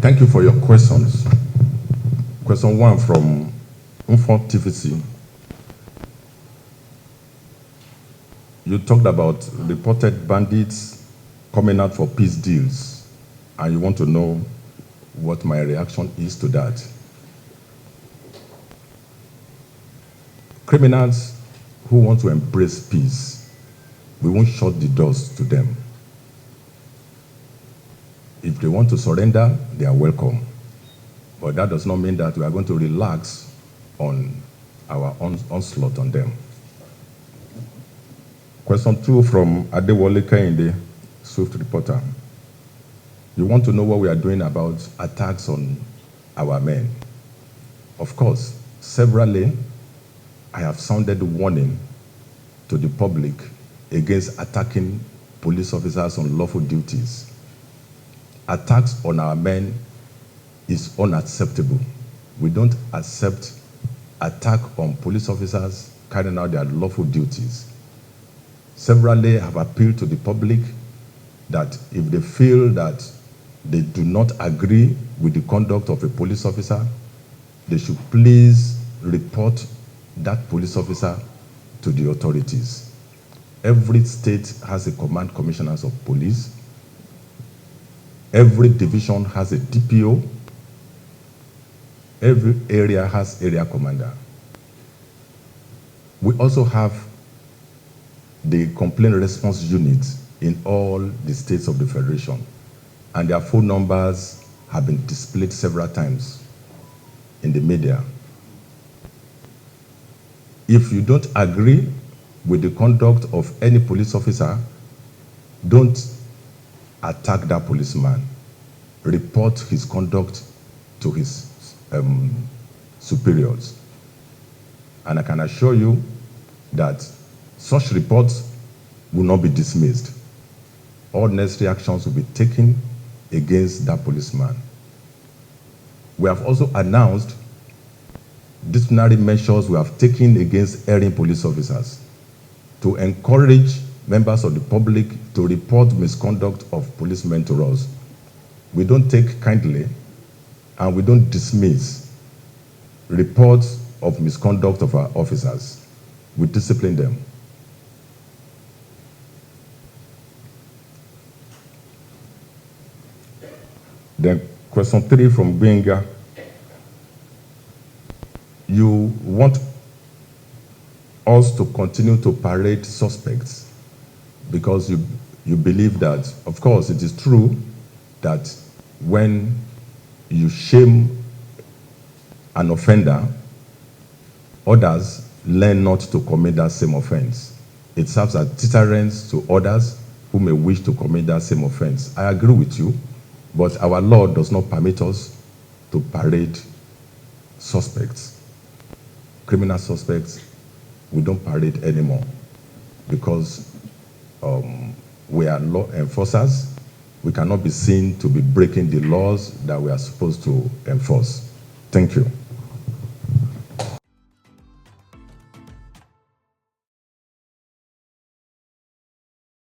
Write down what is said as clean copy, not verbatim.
Thank you for your questions. Question 1 from Info TVC. You talked about reported bandits coming out for peace deals, and you want to know what my reaction is to that. Criminals who want to embrace peace, we won't shut the doors to them. If they want to surrender, they are welcome. But that does not mean that we are going to relax on our onslaught on them. Question 2 from Adewale Kehinde, Swift Reporter. You want to know what we are doing about attacks on our men. Of course, severally, I have sounded warning to the public against attacking police officers on lawful duties. Attacks on our men is unacceptable. We don't accept attack on police officers carrying out their lawful duties. Severally have appealed to the public that if they feel that they do not agree with the conduct of a police officer, they should please report that police officer to the authorities. Every state has a command commissioners of police. Every division has a DPO. Every area has area commander. We also have the complaint response unit in all the states of the Federation, and their phone numbers have been displayed several times in the media. If you don't agree with the conduct of any police officer, don't attack that policeman. Report his conduct to his superiors. And I can assure you that such reports will not be dismissed. All necessary actions will be taken against that policeman. We have also announced disciplinary measures we have taken against erring police officers to encourage members of the public to report misconduct of policemen to us. We don't take kindly and we don't dismiss reports of misconduct of our officers. We discipline them. Then question 3 from Benga. You want us to continue to parade suspects because you believe that, of course, it is true that when you shame an offender, others learn not to commit that same offense. It serves as deterrence to others who may wish to commit that same offense. I agree with you, but our law does not permit us to parade suspects. Criminal suspects, we don't parade anymore because we are law enforcers. We cannot be seen to be breaking the laws that we are supposed to enforce. Thank you.